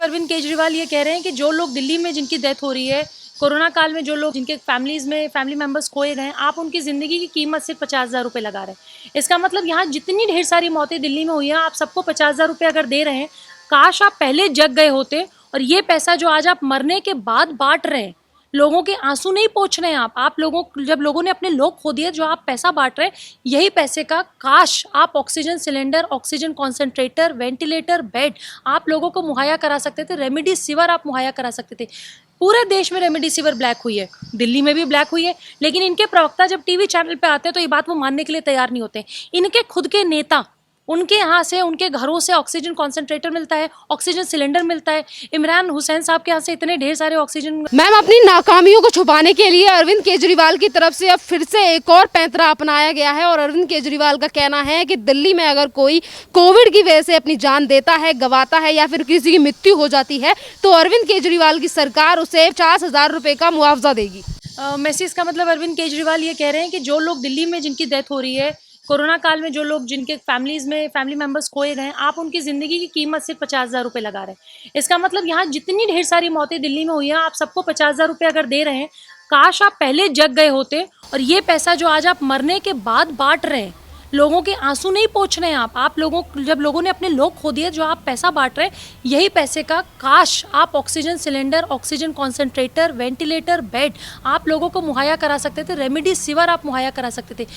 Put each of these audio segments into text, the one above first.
अरविंद केजरीवाल ये कह रहे हैं कि जो लोग दिल्ली में जिनकी डेथ हो रही है, कोरोना काल में जो लोग जिनके फैमिली मेंबर्स खोए गए हैं, आप उनकी ज़िंदगी की कीमत सिर्फ 50,000 रुपये लगा रहे हैं। इसका मतलब यहाँ जितनी ढेर सारी मौतें दिल्ली में हुई हैं, आप सबको 50,000 रुपये अगर दे रहे हैं, काश आप पहले जग गए होते और ये पैसा जो आज आप मरने के बाद बांट रहे हैं, लोगों के आंसू नहीं पोंछ रहे हैं आप जब लोगों ने अपने लोग खो दिए, जो आप पैसा बांट रहे हैं, यही पैसे का काश आप oxygen cylinder, oxygen concentrator, ventilator, bed आप लोगों को मुहैया करा सकते थे। रेमडेसिविर आप मुहैया करा सकते थे। पूरे देश में रेमडेसिविर ब्लैक हुई है, दिल्ली में भी ब्लैक हुई है, लेकिन इनके प्रवक्ता जब टीवी चैनल पे आते हैं तो ये बात वो मानने के लिए तैयार नहीं होते। इनके खुद के नेता, उनके यहाँ से, उनके घरों से ऑक्सीजन कॉन्सेंट्रेटर मिलता है, ऑक्सीजन सिलेंडर मिलता है। इमरान हुसैन साहब के यहाँ से इतने ढेर सारे ऑक्सीजन। मैम, अपनी नाकामियों को छुपाने के लिए अरविंद केजरीवाल की तरफ से अब फिर से एक और पैंतरा अपनाया गया है और अरविंद केजरीवाल का कहना है कि दिल्ली में अगर कोई कोविड की वजह से अपनी जान देता है, गंवाता है या फिर किसी की मृत्यु हो जाती है तो अरविंद केजरीवाल की सरकार उसे 50,000 रुपये का मुआवजा देगी। मैसेज का मतलब अरविंद केजरीवाल ये कह रहे हैं कि जो लोग दिल्ली में जिनकी डेथ हो रही है, कोरोना काल में जो लोग जिनके फैमिली मेंबर्स खोए गए हैं, आप उनकी ज़िंदगी की कीमत सिर्फ 50,000 रुपये लगा रहे हैं। इसका मतलब यहाँ जितनी ढेर सारी मौतें दिल्ली में हुई हैं, आप सबको 50,000 रुपये अगर दे रहे हैं, काश आप पहले जग गए होते और ये पैसा जो आज आप मरने के बाद बांट रहे हैं, लोगों के आंसू नहीं पोंछ रहे हैं आप जब लोगों ने अपने लोग खो दिए, जो आप पैसा बांट रहे हैं, यही पैसे का काश आप oxygen cylinder, oxygen concentrator, ventilator, bed आप लोगों को मुहैया करा सकते थे। रेमडेसिविर आप मुहैया करा सकते थे।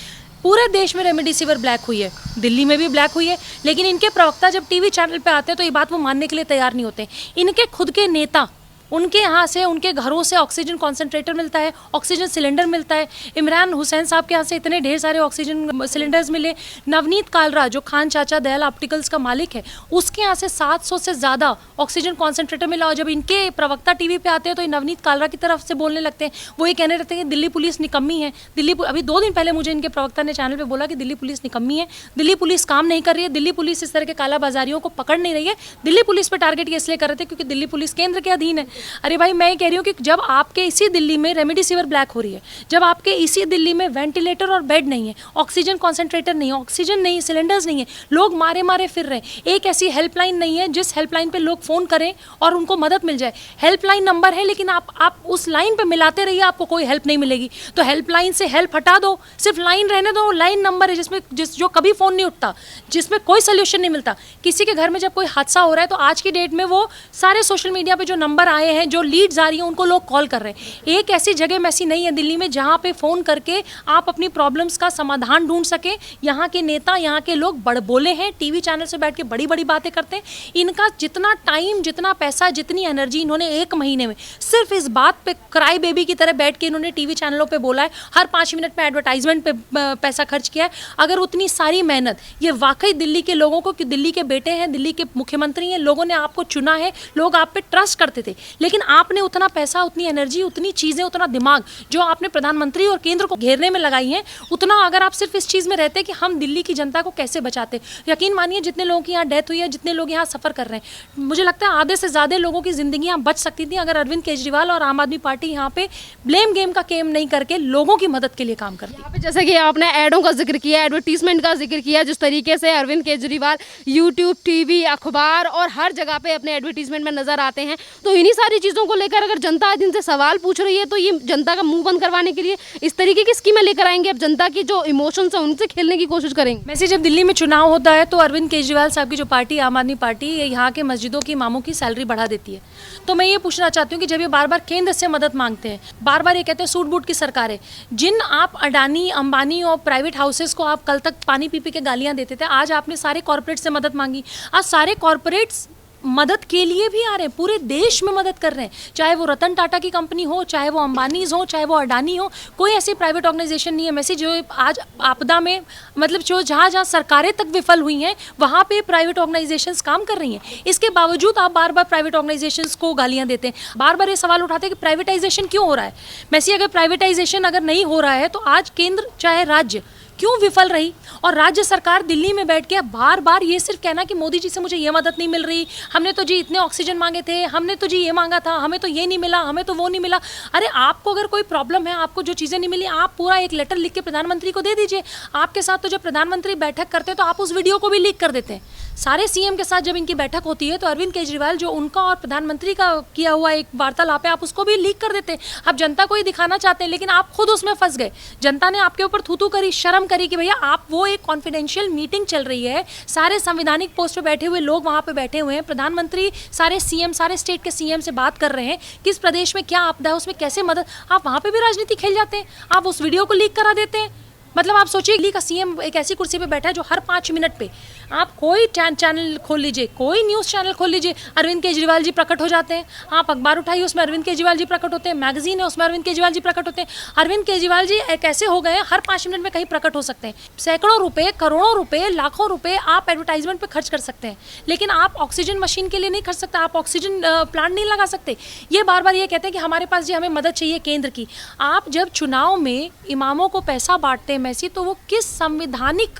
पूरे देश में रेमडेसिविर ब्लैक हुई है, दिल्ली में भी ब्लैक हुई है, लेकिन इनके प्रवक्ता जब टीवी चैनल पे आते हैं तो ये बात वो मानने के लिए तैयार नहीं होते। इनके खुद के नेता, उनके यहाँ से, उनके घरों से ऑक्सीजन कॉन्सेंट्रेटर मिलता है, ऑक्सीजन सिलेंडर मिलता है। इमरान हुसैन साहब के यहाँ से इतने ढेर सारे ऑक्सीजन सिलेंडर्स मिले। नवनीत कालरा, जो खान चाचा दयाल ऑप्टिकल्स का मालिक है, उसके यहाँ से 700 से ज़्यादा ऑक्सीजन कॉन्सेंट्रेटर मिला। और जब इनके प्रवक्ता टीवी पे आते हैं तो ये नवनीत कालरा की तरफ से बोलने लगते हैं। वो ये कहने रहते हैं कि दिल्ली पुलिस निकम्मी है। अभी 2 दिन पहले मुझे इनके प्रवक्ता ने चैनल पर बोला कि दिल्ली पुलिस निकम्मी है, दिल्ली पुलिस काम नहीं कर रही है, दिल्ली पुलिस इस तरह के कालाबाजारियों को पकड़ नहीं रही है। दिल्ली पुलिस पर टारगेट ये इसलिए कर रहे थे क्योंकि दिल्ली पुलिस केंद्र के अधीन है। अरे भाई, मैं कह रही हूँ कि जब आपके इसी दिल्ली में रेमडेसिविर ब्लैक हो रही है, जब आपके इसी दिल्ली में वेंटिलेटर और बेड नहीं है, ऑक्सीजन कॉन्सेंट्रेटर नहीं है, ऑक्सीजन नहीं है, सिलेंडर्स नहीं है, लोग मारे मारे फिर रहे हैं, एक ऐसी हेल्पलाइन नहीं है जिस हेल्पलाइन पे लोग फ़ोन करें और उनको मदद मिल जाए। हेल्पलाइन नंबर है, लेकिन आप उस लाइन पे मिलाते रहिए, आपको कोई हेल्प नहीं मिलेगी। तो हेल्पलाइन से हेल्प हटा दो, सिर्फ लाइन रहने दो। लाइन नंबर है जो कभी फ़ोन नहीं उठता, जिसमें कोई सोल्यूशन नहीं मिलता। किसी के घर में जब कोई हादसा हो रहा है तो आज की डेट में वो सारे सोशल मीडिया पर जो नंबर आए हैं, जो लीड्स आ रही हैं, उनको लोग कॉल कर रहे हैं। एक ऐसी जगह में ऐसी नहीं है दिल्ली में जहां पे फोन करके आप अपनी प्रॉब्लम्स का समाधान ढूंढ सके। यहाँ के नेता, यहाँ के लोग बड़बोले हैं, टीवी चैनल से बैठ के बड़ी बड़ी बातें करते हैं। इनका जितना टाइम, जितना पैसा, जितनी एनर्जी इन्होंने 1 महीने में सिर्फ इस बात पे क्राई बेबी की तरह बैठ के इन्होंने टीवी चैनलों पे बोला है, हर 5 मिनट में एडवर्टाइजमेंट पे पैसा खर्च किया है। अगर उतनी सारी मेहनत ये वाकई दिल्ली के लोगों को, कि दिल्ली के बेटे हैं, दिल्ली के मुख्यमंत्री हैं, लोगों ने आपको चुना है, लोग आप पे ट्रस्ट करते थे, लेकिन आपने उतना पैसा, उतनी एनर्जी, उतनी चीज़ें, उतना दिमाग जो आपने प्रधानमंत्री और केंद्र को घेरने में लगाई हैं, उतना अगर आप सिर्फ इस चीज़ में रहते कि हम दिल्ली की जनता को कैसे बचाते। यकीन मानिए, जितने लोगों की यहाँ डेथ हुई है, जितने लोग यहाँ सफ़र कर रहे हैं, मुझे लगता है आधे से ज़्यादा लोगों की ज़िंदगियाँ बच सकती थी अगर अरविंद केजरीवाल और आम आदमी पार्टी यहाँ पे ब्लेम गेम का गेम नहीं करके लोगों की मदद के लिए काम करती। यहाँ पे जैसे कि आपने एडों का जिक्र किया, एडवर्टीजमेंट का जिक्र किया, जिस तरीके से अरविंद केजरीवाल यूट्यूब, टीवी, अखबार और हर जगह पे अपने एडवर्टीजमेंट में नजर आते हैं, तो इन्हीं सारी चीज़ों को लेकर अगर जनता आज इनसे सवाल पूछ रही है तो ये जनता का मुंह बंद करवाने के लिए इस तरीके की स्कीमें लेकर आएंगे। अब जनता की जो इमोशंस है उनसे खेलने की कोशिश करेंगे। वैसे जब दिल्ली में चुनाव होता है तो अरविंद केजरीवाल साहब की जो पार्टी, आम आदमी पार्टी, यहाँ के मस्जिदों की इमामों की सैलरी बढ़ा देती है। तो मैं ये पूछना चाहती हूँ कि जब ये बार बार केंद्र से मदद मांगते हैं, बार बार ये कहते हैं सूट बूट की सरकार है, जिन आप अडानी, अंबानी और प्राइवेट हाउसेस को आप कल तक पानी पी के गालियाँ देते थे, आज आपने सारे कॉर्पोरेट से मदद मांगी। आज सारे कॉर्पोरेट्स मदद के लिए भी आ रहे हैं, पूरे देश में मदद कर रहे हैं, चाहे वो रतन टाटा की कंपनी हो, चाहे वो अंबानीज हो, चाहे वो अडानी हो, कोई ऐसी प्राइवेट ऑर्गेनाइजेशन नहीं है मैसी जो आज आपदा में, मतलब जो जहाँ सरकारें तक विफल हुई हैं वहाँ पे प्राइवेट ऑर्गेनाइजेशंस काम कर रही हैं। इसके बावजूद आप बार बार प्राइवेट ऑर्गेनाइजेशंस को गालियाँ देते हैं, बार बार ये सवाल उठाते हैं कि प्राइवेटाइजेशन क्यों हो रहा है। मैसी, अगर प्राइवेटाइजेशन अगर नहीं हो रहा है तो आज केंद्र चाहे राज्य क्यों विफल रही, और राज्य सरकार दिल्ली में बैठ के बार बार ये सिर्फ कहना कि मोदी जी से मुझे ये मदद नहीं मिल रही, हमने तो जी इतने ऑक्सीजन मांगे थे, हमने तो जी ये मांगा था, हमें तो ये नहीं मिला, हमें तो वो नहीं मिला। अरे आपको अगर कोई प्रॉब्लम है, आपको जो चीज़ें नहीं मिली, आप पूरा एक लेटर लिख के प्रधानमंत्री को दे दीजिए। आपके साथ तो जब प्रधानमंत्री बैठक करते हैं तो आप उस वीडियो को भी लीक कर देते हैं। सारे सीएम के साथ जब इनकी बैठक होती है तो अरविंद केजरीवाल जो उनका और प्रधानमंत्री का किया हुआ एक वार्तालाप है, आप उसको भी लीक कर देते हैं। आप जनता को ही दिखाना चाहते हैं, लेकिन आप खुद उसमें फंस गए। जनता ने आपके ऊपर थू थू करी, शर्म करी कि भैया आप, वो एक कॉन्फिडेंशियल मीटिंग चल रही है, सारे संवैधानिक पोस्ट पे बैठे हुए लोग वहाँ पे बैठे हुए हैं, प्रधानमंत्री सारे सीएम, सारे स्टेट के सीएम से बात कर रहे हैं किस प्रदेश में क्या आपदा है, उसमें कैसे मदद, आप वहाँ पे भी राजनीति खेल जाते हैं, आप उस वीडियो को लीक करा देते हैं। मतलब आप सोचिए, दिल्ली का सीएम एक ऐसी कुर्सी पे बैठा है जो हर 5 मिनट पे आप कोई चैनल खोल लीजिए, कोई न्यूज़ चैनल खोल लीजिए, अरविंद केजरीवाल जी प्रकट हो जाते हैं। आप अखबार उठाइए, उसमें अरविंद केजरीवाल जी प्रकट होते हैं, मैगजीन है उसमें अरविंद केजरीवाल जी प्रकट होते हैं। अरविंद केजरीवाल जी एक ऐसे हो गए हैं, हर 5 मिनट में कहीं प्रकट हो सकते हैं। सैकड़ों रुपए, करोड़ों रुपए, लाखों रुपए आप एडवर्टाइजमेंट पे खर्च कर सकते हैं, लेकिन आप ऑक्सीजन मशीन के लिए नहीं खर्च सकते, आप ऑक्सीजन प्लांट नहीं लगा सकते। ये बार बार ये कहते हैं कि हमारे पास जी हमें मदद चाहिए केंद्र की। आप जब चुनाव में इमामों को पैसा बांटते हैं मैसी, तो वो किस संवैधानिक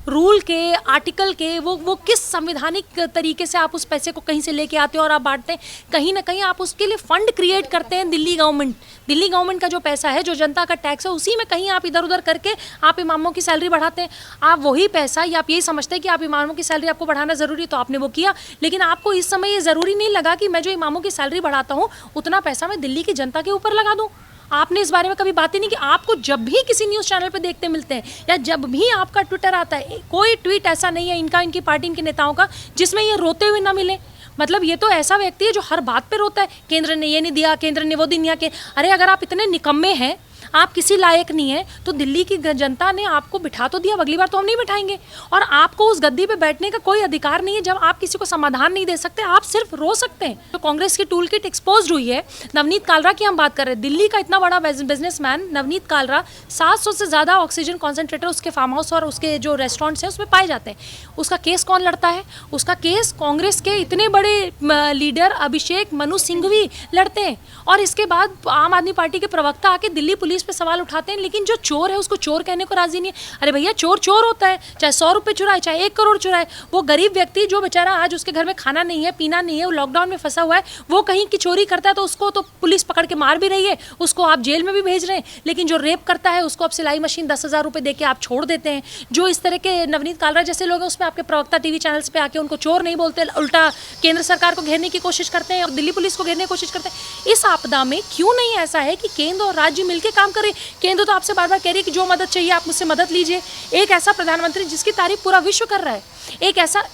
रूल के, आर्टिकल के, वो किस संवैधानिक तरीके से आप उस पैसे को कहीं से लेके आते हो और आप बांटते हैं। कहीं ना कहीं आप उसके लिए फंड क्रिएट करते हैं। दिल्ली गवर्नमेंट का जो पैसा है, जो जनता का टैक्स है, उसी में कहीं आप इधर उधर करके आप इमामों की सैलरी बढ़ाते हैं। आप वही पैसा, या आप यही समझते हैं कि आप इमामों की सैलरी आपको बढ़ाना ज़रूरी, तो आपने वो किया, लेकिन आपको इस समय ये ज़रूरी नहीं लगा कि मैं जो इमामों की सैलरी बढ़ाता हूँ उतना पैसा मैं दिल्ली की जनता के ऊपर लगा दूँ। आपने इस बारे में कभी बात ही नहीं की। आपको जब भी किसी न्यूज़ चैनल पे देखते मिलते हैं, या जब भी आपका ट्विटर आता है, कोई ट्वीट ऐसा नहीं है इनका, इनकी पार्टी, इनके नेताओं का, जिसमें ये रोते हुए ना मिले। मतलब ये तो ऐसा व्यक्ति है जो हर बात पे रोता है, केंद्र ने ये नहीं दिया, केंद्र ने वो दिया के। अरे अगर आप इतने निकम्मे हैं, आप किसी लायक नहीं है, तो दिल्ली की जनता ने आपको बिठा तो दिया, अगली बार तो हम नहीं बिठाएंगे। और आपको उस गद्दी पे बैठने का कोई अधिकार नहीं है जब आप किसी को समाधान नहीं दे सकते, आप सिर्फ रो सकते हैं। तो कांग्रेस की टूल किट एक्सपोज हुई है। नवनीत कालरा की हम बात कर रहे हैं, दिल्ली का इतना बड़ा बिजनेसमैन नवनीत कालरा, 700 से ज़्यादा ऑक्सीजन कॉन्सेंट्रेटर उसके फार्म हाउस और उसके जो रेस्टोरेंट्स हैं उसमें पाए जाते हैं। उसका केस कौन लड़ता है? उसका केस कांग्रेस के इतने बड़े लीडर अभिषेक मनु सिंघवी लड़ते हैं। और इसके बाद आम आदमी पार्टी के प्रवक्ता आके दिल्ली पुलिस पे सवाल उठाते हैं, लेकिन जो चोर है उसको चोर कहने को राजी नहीं है। अरे भैया, चोर चोर होता है, चाहे 100 रुपये चुराए, चाहे 1 करोड़ चुराए। वो गरीब व्यक्ति जो बेचारा आज उसके घर में खाना नहीं है, पीना नहीं है, वो लॉकडाउन में फंसा हुआ है, वो कहीं की चोरी करता है तो उसको तो पुलिस पकड़ के मार भी रही है, उसको आप जेल में भी भेज रहे हैं। लेकिन जो रेप करता है उसको आप सिलाई मशीन 10,000 रुपये दे के आप छोड़ देते हैं। जो इस तरह के नवनीत कालरा जैसे लोग हैं, उसमें आपके प्रवक्ता टीवी चैनल्स पे आके उनको चोर नहीं बोलते, उल्टा केंद्र सरकार को घेरने की कोशिश करते हैं और दिल्ली पुलिस को घेरने की कोशिश करते हैं। इस आपदा में क्यों नहीं ऐसा है कि केंद्र और राज्य मिलकर काम करें? केंद्र तो आपसे बार बार कह रही है कि जो मदद चाहिए आप मुझसे मदद लीजिए। एक ऐसा प्रधानमंत्री जिसकी तारीफ पूरा विश्व कर रहा है,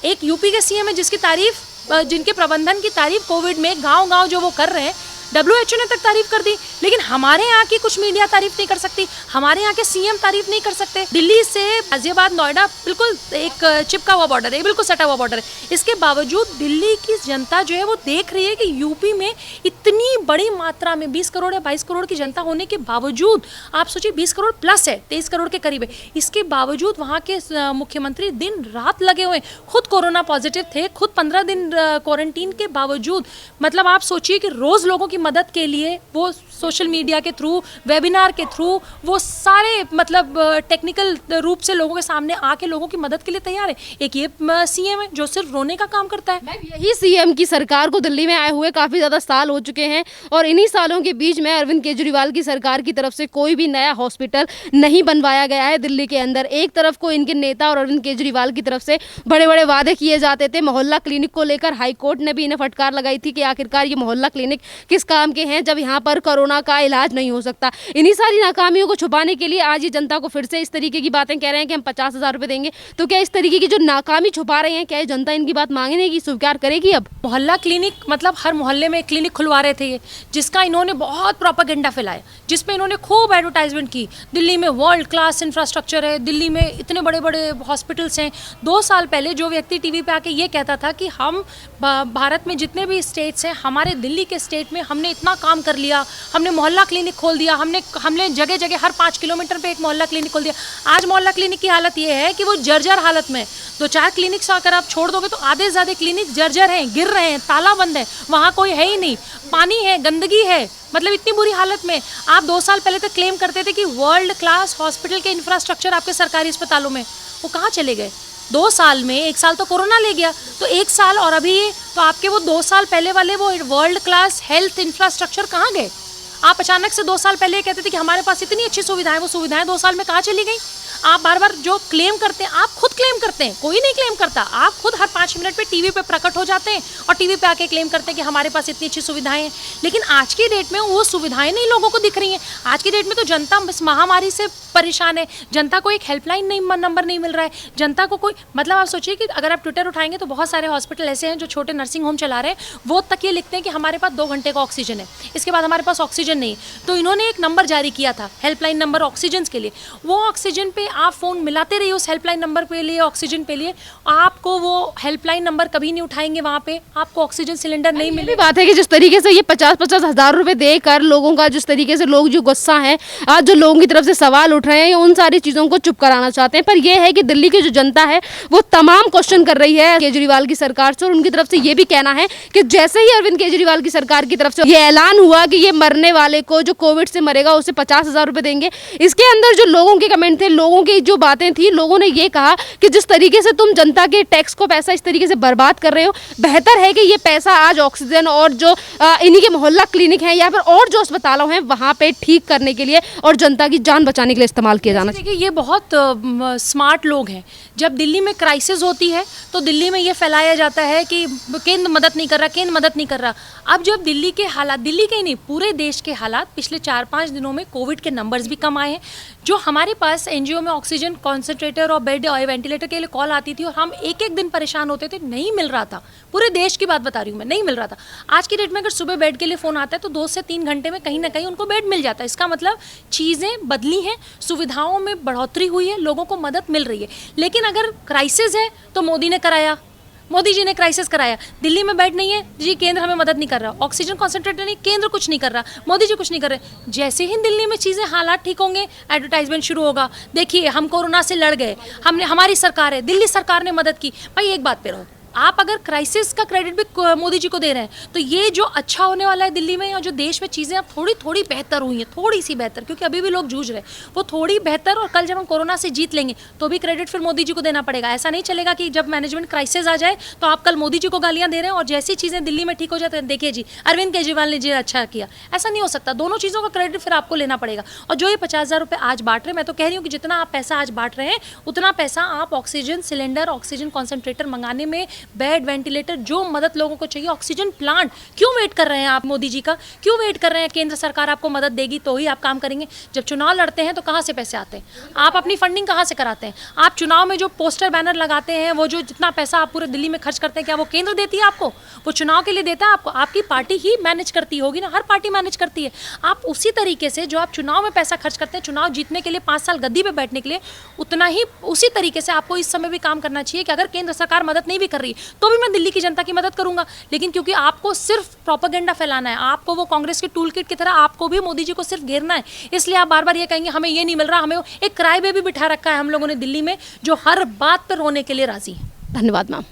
एक यूपी के सीएम है जिसकी तारीफ, जिनके प्रबंधन की तारीफ कोविड में गांव-गांव जो वो कर रहे हैं, WHO ने तक तारीफ कर दी, लेकिन हमारे यहाँ की कुछ मीडिया तारीफ नहीं कर सकती, हमारे यहाँ के सीएम तारीफ नहीं कर सकते। दिल्ली से गाजियाबाद, नोएडा बिल्कुल एक चिपका हुआ बॉर्डर है, बिल्कुल सटा हुआ बॉर्डर है। इसके बावजूद दिल्ली की जनता जो है वो देख रही है कि यूपी में इतनी बड़ी मात्रा में 20 करोड़ या 22 करोड़ की जनता होने के बावजूद, आप सोचिए 20 करोड़ प्लस है, 23 करोड़ के करीब है, इसके बावजूद वहाँ के मुख्यमंत्री दिन रात लगे हुए, खुद कोरोना पॉजिटिव थे, खुद 15 दिन क्वारंटीन के बावजूद। मतलब आप सोचिए कि रोज़ लोगों की मदद के लिए वो सोशल मीडिया के थ्रू, वेबिनार के थ्रू, वो सारे मतलब टेक्निकल रूप से लोगों के सामने आके लोगों की मदद के लिए तैयार है। एक ये सीएम है जो सिर्फ रोने का काम करता है। यही सीएम की सरकार को दिल्ली में आए हुए काफ़ी ज़्यादा साल हो चुके हैं, और इन्हीं सालों के बीच में अरविंद केजरीवाल की सरकार की तरफ से कोई भी नया हॉस्पिटल नहीं बनवाया गया है दिल्ली के अंदर। एक तरफ को इनके नेता और अरविंद केजरीवाल की तरफ से बड़े बड़े वादे किए जाते थे। मोहल्ला क्लिनिक को लेकर हाईकोर्ट ने भी इन्हें फटकार लगाई थी कि आखिरकार ये मोहल्ला क्लिनिक किस काम के हैं जब यहाँ पर कोरोना का इलाज नहीं हो सकता। इन्हीं सारी नाकामियों को छुपाने के लिए आज ये जनता को फिर से इस तरीके की बातें कह रहे हैं कि हम 50,000 रुपये देंगे। तो क्या इस तरीके की जो नाकामी छुपा रहे हैं, क्या ये जनता इनकी बात मांगने की स्वीकार करेगी? अब मोहल्ला क्लिनिक मतलब हर मोहल्ले में एक क्लिनिक खुलवा रहे थे ये, जिसका इन्होंने बहुत प्रोपेगेंडा फैलाया, जिसमें इन्होंने खूब एडवर्टाइजमेंट की। दिल्ली में वर्ल्ड क्लास इंफ्रास्ट्रक्चर है, दिल्ली में इतने बड़े बड़े हॉस्पिटल्स हैं। 2 साल पहले जो व्यक्ति टीवी पे आके ये कहता था कि हम भारत में जितने भी स्टेट्स हैं, हमारे दिल्ली के स्टेट में हमने इतना काम कर लिया, हमने मोहल्ला क्लिनिक खोल दिया, हमने जगह जगह हर 5 किलोमीटर पे एक मोहल्ला क्लिनिक खोल दिया। आज मोहल्ला क्लिनिक की हालत ये है कि वो जर्जर हालत में, 2-4 क्लिनिक्स अगर आप छोड़ दोगे तो आधे से ज़्यादा क्लिनिक जर्जर हैं, गिर रहे हैं, ताला बंद है, वहाँ कोई है ही नहीं, पानी है, गंदगी है, मतलब इतनी बुरी हालत में। आप 2 साल पहले तक क्लेम करते थे कि वर्ल्ड क्लास हॉस्पिटल के इंफ्रास्ट्रक्चर आपके सरकारी अस्पतालों में, वो कहाँ चले गए? 2 साल में, 1 साल तो कोरोना ले गया, तो 1 साल और अभी तो आपके वो 2 साल पहले वाले वो वर्ल्ड क्लास हेल्थ इंफ्रास्ट्रक्चर कहाँ गए? आप अचानक से 2 साल पहले कहते थे कि हमारे पास इतनी अच्छी सुविधाएं, वो सुविधाएं 2 साल में कहाँ चली गई? आप बार बार जो क्लेम करते हैं, आप खुद क्लेम करते हैं, कोई नहीं क्लेम करता। आप खुद हर 5 मिनट पे टीवी पे प्रकट हो जाते हैं और टीवी पे आके क्लेम करते हैं कि हमारे पास इतनी अच्छी सुविधाएं हैं। लेकिन आज की डेट में वो सुविधाएं नहीं लोगों को दिख रही हैं। आज की डेट में तो जनता इस महामारी से परेशान है। जनता को एक हेल्पलाइन नंबर नहीं मिल रहा है। जनता को कोई मतलब आप सोचिए कि अगर आप ट्विटर उठाएंगे तो बहुत सारे हॉस्पिटल ऐसे हैं जो छोटे नर्सिंग होम चला रहे हैं, वो तक ये लिखते हैं कि हमारे पास 2 घंटे का ऑक्सीजन है, इसके बाद हमारे पास ऑक्सीजन नहीं। तो इन्होंने एक नंबर जारी किया था, हेल्पलाइन नंबर ऑक्सीजन के लिए। वो ऑक्सीजन पे आप फ़ोन मिलाते रहिए उस हेल्पलाइन नंबर पे लिए, ऑक्सीजन पे लिए, आपको वो हेल्पलाइन नंबर कभी नहीं उठाएंगे, वहाँ पे आपको ऑक्सीजन सिलेंडर नहीं ये मिले। भी बात है कि जिस तरीके से ये 50-50 हज़ार रुपए देकर लोगों का, जिस तरीके से लोग जो गुस्सा है, आज जो लोगों की तरफ से सवाल उठ रहे हैं, उन सारी चीज़ों को चुप कराना चाहते हैं। पर यह है कि दिल्ली की जो जनता है वो तमाम क्वेश्चन कर रही है केजरीवाल की सरकार से, और उनकी तरफ से ये भी कहना है कि जैसे ही अरविंद केजरीवाल की सरकार की तरफ से ये ऐलान हुआ कि ये मरने वाले को, जो कोविड से मरेगा, उसे 50,000 रुपए देंगे, इसके अंदर जो लोगों के कमेंट थे, लोगों की जो बातें थी, लोगों ने ये कहा कि जिस तरीके से तुम जनता के टैक्स को पैसा इस तरीके से बर्बाद कर रहे हो, बेहतर है कि ये पैसा आज ऑक्सीजन और जो इन्हीं के मोहल्ला क्लिनिक हैं या फिर और जो अस्पतालों हैं वहाँ पे ठीक करने के लिए और जनता की जान बचाने के लिए इस्तेमाल किया जाना चाहिए। देखिए, ये बहुत स्मार्ट लोग हैं। जब दिल्ली में क्राइसिस होती है तो दिल्ली में ये फैलाया जाता है कि केंद्र मदद नहीं कर रहा, केंद्र मदद नहीं कर रहा। अब जब दिल्ली के हालात, दिल्ली के ही नहीं पूरे देश के हालात, पिछले 4-5 दिनों में कोविड के नंबर्स भी कम आए हैं। जो हमारे पास एनजीओ में ऑक्सीजन कॉन्सेंट्रेटर और बेड और वेंटिलेटर के लिए कॉल आती थी और हम एक एक दिन परेशान होते थे, नहीं मिल रहा था। पूरे देश की बात बता रही हूँ मैं, नहीं मिल रहा था। आज की डेट में अगर सुबह बेड के लिए फ़ोन आता है तो 2 से 3 घंटे में कहीं ना कहीं उनको बेड मिल जाता है। इसका मतलब चीज़ें बदली हैं, सुविधाओं में बढ़ोतरी हुई है, लोगों को मदद मिल रही है। लेकिन अगर क्राइसिस है तो मोदी ने कराया, मोदी जी ने क्राइसिस कराया। दिल्ली में बेड नहीं है जी, केंद्र हमें मदद नहीं कर रहा। ऑक्सीजन कॉन्सेंट्रेटर नहीं, केंद्र कुछ नहीं कर रहा, मोदी जी कुछ नहीं कर रहे। जैसे ही दिल्ली में चीज़ें हालात ठीक होंगे, एडवर्टाइजमेंट शुरू होगा, देखिए हम कोरोना से लड़ गए, हमने, हमारी सरकार है, दिल्ली सरकार ने मदद की। भाई एक बात पे रहो, आप अगर क्राइसिस का क्रेडिट भी मोदी जी को दे रहे हैं तो ये जो अच्छा होने वाला है दिल्ली में और जो देश में चीज़ें अब थोड़ी थोड़ी बेहतर हुई हैं, थोड़ी सी बेहतर, क्योंकि अभी भी लोग जूझ रहे हैं, वो थोड़ी बेहतर, और कल जब हम कोरोना से जीत लेंगे तो भी क्रेडिट फिर मोदी जी को देना पड़ेगा। ऐसा नहीं चलेगा कि जब मैनेजमेंट क्राइसिस आ जाए तो आप कल मोदी जी को गालियाँ दे रहे हैं और जैसी चीज़ें दिल्ली में ठीक हो जाते हैं, देखिए जी अरविंद केजरीवाल ने जी अच्छा किया, ऐसा नहीं हो सकता। दोनों चीज़ों का क्रेडिट फिर आपको लेना पड़ेगा। और जो ये 50,000 रुपये आज बांट रहे हैं, मैं तो कह रही हूँ कि जितना आप पैसा आज बांट रहे हैं उतना पैसा आप ऑक्सीजन सिलेंडर, ऑक्सीजन कॉन्सेंट्रेटर मंगाने में, बेड, वेंटिलेटर, जो मदद लोगों को चाहिए, ऑक्सीजन प्लांट, क्यों वेट कर रहे हैं आप मोदी जी का? क्यों वेट कर रहे हैं? केंद्र सरकार आपको मदद देगी तो ही आप काम करेंगे। जब चुनाव लड़ते हैं तो कहाँ से पैसे आते हैं? आप अपनी फंडिंग कहाँ से कराते हैं? आप चुनाव में जो पोस्टर बैनर लगाते हैं, वो जो जितना पैसा आप पूरे दिल्ली में खर्च करते हैं, क्या वो केंद्र देती है आपको? वो चुनाव के लिए देता है आपको? आपकी पार्टी ही मैनेज करती होगी ना, हर पार्टी मैनेज करती है। आप उसी तरीके से जो आप चुनाव में पैसा खर्च करते हैं, चुनाव जीतने के लिए 5 साल गद्दी पे बैठने के लिए, उतना ही उसी तरीके से आपको इस समय भी काम करना चाहिए कि अगर केंद्र सरकार मदद नहीं भी कर रही तो भी मैं दिल्ली की जनता की मदद करूंगा। लेकिन क्योंकि आपको सिर्फ प्रोपेगेंडा फैलाना है, आपको वो कांग्रेस के टूल किट की तरह आपको भी मोदी जी को सिर्फ घेरना है, इसलिए आप बार बार ये कहेंगे हमें ये नहीं मिल रहा। हमें एक क्राई बेबी बिठा रखा है हम लोगों ने दिल्ली में, जो हर बात पर रोने के लिए राजी है। धन्यवाद मैम।